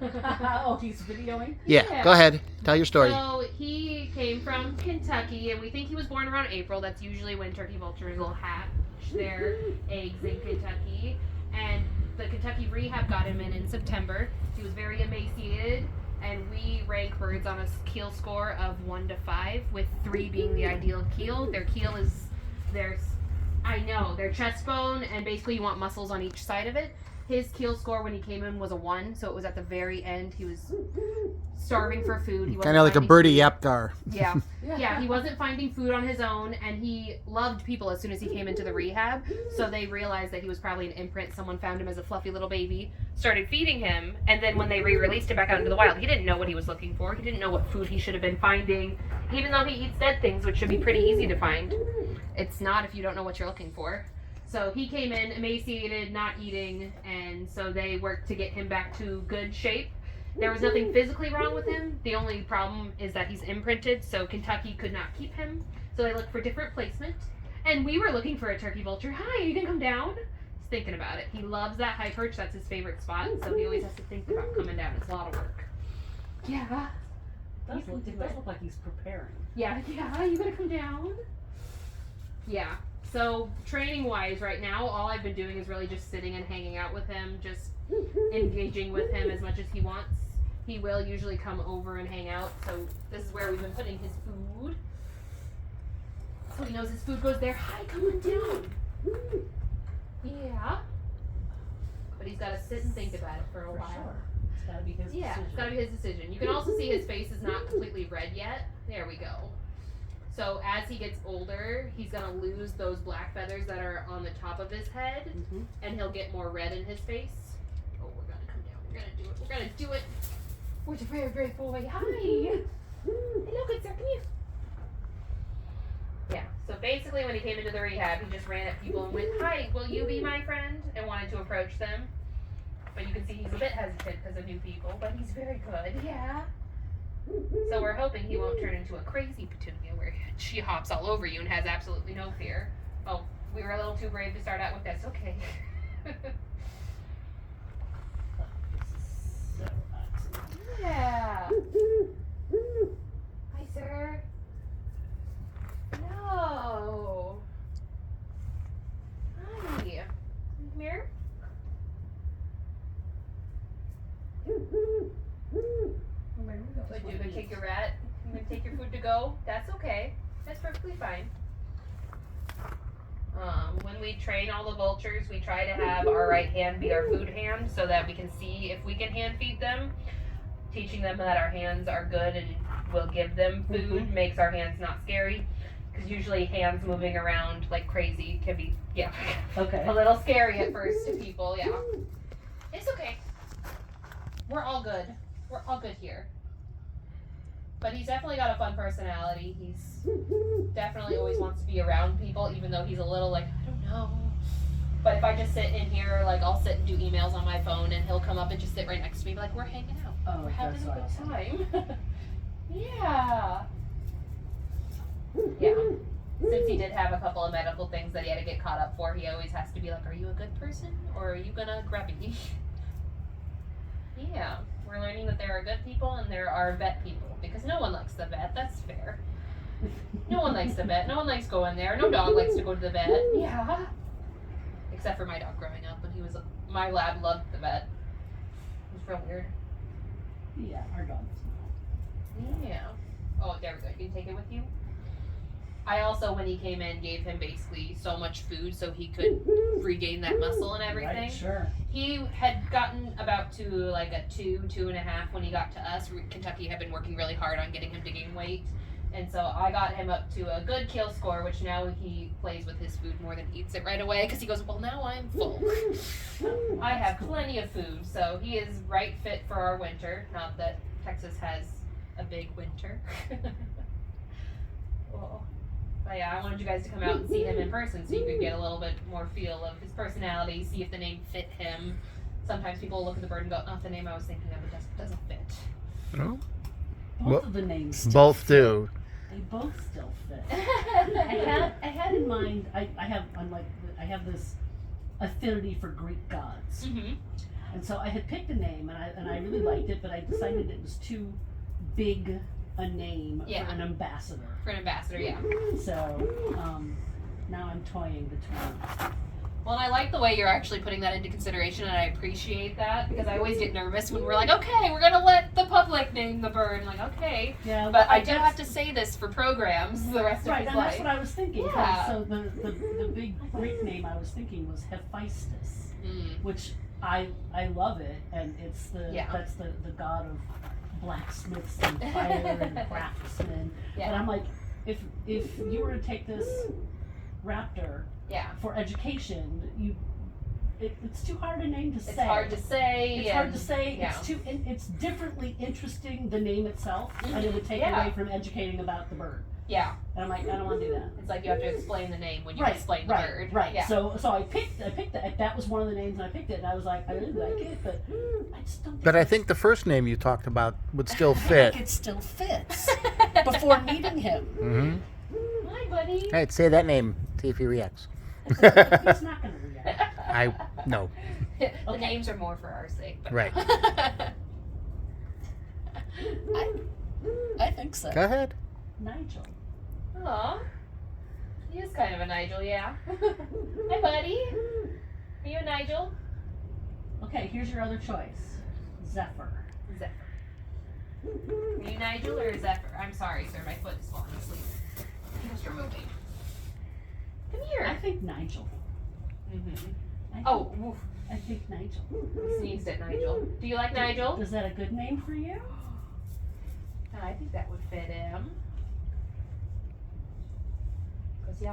Oh, he's videoing? Yeah, go ahead. Tell your story. So he came from Kentucky, and we think he was born around April. That's usually when turkey vultures will hatch their eggs in Kentucky. And the Kentucky rehab got him in September. He was very emaciated, and we rank birds on a keel score of 1 to 5, with 3 being the ideal keel. Their keel is their chest bone, and basically you want muscles on each side of it. His keel score when he came in was a 1, so it was at the very end. He was starving for food. He Kind of like a birdie Yapgar. Yeah. Yeah, he wasn't finding food on his own, and he loved people as soon as he came into the rehab. So they realized that he was probably an imprint. Someone found him as a fluffy little baby, started feeding him, and then when they re-released him back out into the wild, he didn't know what he was looking for. He didn't know what food he should have been finding, even though he eats dead things, which should be pretty easy to find. It's not if you don't know what you're looking for. So he came in emaciated, not eating, and so they worked to get him back to good shape. There was nothing physically wrong with him. The only problem is that he's imprinted, so Kentucky could not keep him. So they looked for different placement. And we were looking for a turkey vulture. Hi, are you gonna come down? He's thinking about it. He loves that high perch. That's his favorite spot. So he always has to think about coming down. It's a lot of work. Yeah. It does look like he's preparing. Yeah, you gonna come down? Yeah. So training wise right now, all I've been doing is really just sitting and hanging out with him, just engaging with him as much as he wants. He will usually come over and hang out. So this is where we've been putting his food. So he knows his food goes there. Hi, come on down. Yeah. But he's got to sit and think about it for a while. Sure. It's got to be his decision. Yeah, it's got to be his decision. You can also see his face is not completely red yet. There we go. So as he gets older, he's going to lose those black feathers that are on the top of his head, and he'll get more red in his face. Oh, we're going to come down. We're going to do it. We're going to do it. Where's the very brave boy? Hi. Hello, good sir. Come here. Yeah. So basically when he came into the rehab, he just ran at people and went, hi, will you be my friend? And wanted to approach them. But you can see he's a bit hesitant because of new people, but he's very good. Yeah. So we're hoping he won't turn into a crazy petunia where she hops all over you and has absolutely no fear. Oh, we were a little too brave to start out with. That's okay. So hot. Yeah. Hi, sir. No. Hi. Come here. Would you gonna take your rat? You gonna take your food to go? That's okay. That's perfectly fine. When we train all the vultures, we try to have our right hand be our food hand so that we can see if we can hand feed them. Teaching them that our hands are good and will give them food makes our hands not scary. Because usually hands moving around like crazy can be, Okay. a little scary at first to people, yeah. It's okay. We're all good. We're all good here. But he's definitely got a fun personality. He's definitely always wants to be around people, even though he's a little like, I don't know. But if I just sit in here, like I'll sit and do emails on my phone and he'll come up and just sit right next to me like, we're hanging out. Oh, We're having a that's good awesome. time. Yeah. Yeah. Since he did have a couple of medical things that he had to get caught up for, he always has to be like, are you a good person or are you gonna grab me? Yeah. We're learning that there are good people and there are vet people because no one likes the vet. That's fair. No one likes the vet. No one likes going there. No dog likes to go to the vet. Yeah. Except for my dog growing up when he was, my lab loved the vet. It was real weird. Yeah, our dogs know. Yeah. Oh, there we go. You can take it with you. I also, when he came in, gave him basically so much food so he could regain that muscle and everything. Right, sure. He had gotten about to like a 2.5 when he got to us. Kentucky had been working really hard on getting him to gain weight. And so I got him up to a good kill score, which now he plays with his food more than eats it right away because he goes, well, now I'm full. I have plenty of food, so he is right fit for our winter. Not that Texas has a big winter. Well, but yeah, I wanted you guys to come out and see him in person so you could get a little bit more feel of his personality, see if the name fit him. Sometimes people look at the bird and go, oh, the name I was thinking of doesn't fit. No? Both of the names still Both fit. do. They both still fit. I had in mind, I have this affinity for Greek gods. Mm-hmm. And so I had picked a name, and I really liked it, but I decided it was too big a name Yeah. for an ambassador. For an ambassador, yeah. So now I'm toying between. Well, and I like the way you're actually putting that into consideration, and I appreciate that because I always get nervous when we're like, okay, we're gonna let the public name the bird. I'm like, okay, Yeah, but I do that's- have to say this for programs the rest of Right, his and life. that's what I was thinking. Yeah. So the big Greek name I was thinking was Hephaestus, which I love it, and it's that's the god of blacksmiths and fire and craftsmen. Yeah. But I'm like, if you were to take this Raptor Yeah. for education, it's too hard a name to say. It's hard to say. It's hard to say. Yeah. It's differently interesting, the name itself, and it would take Yeah. away from educating about the bird. Yeah. And I'm like, I don't want to do that. It's like you have to explain the name when you Right, explain the right, bird. right. Yeah. So I picked that was one of the names, and I picked it, and I was like, I really like it, but I just don't. But I think the first name you talked about would still fit. it still fits before meeting him. Mm-hmm. Hi, buddy. Hey, say that name. See if he reacts. He's not going to react. No. The names are more for our sake. But Right. I think so. Go ahead. Nigel. Aw. He is kind of a Nigel, yeah. Hi, buddy. Are you a Nigel? Okay, here's your other choice. Zephyr. Zephyr. Are you Nigel or Zephyr? I'm sorry, sir. My foot is falling asleep. Just removing. Come I here. think Nigel. Oh, woof. I think Nigel. Sneezed at Nigel. Do you like Nigel? Is that a good name for you? I think that would fit him. 'Cause, yeah.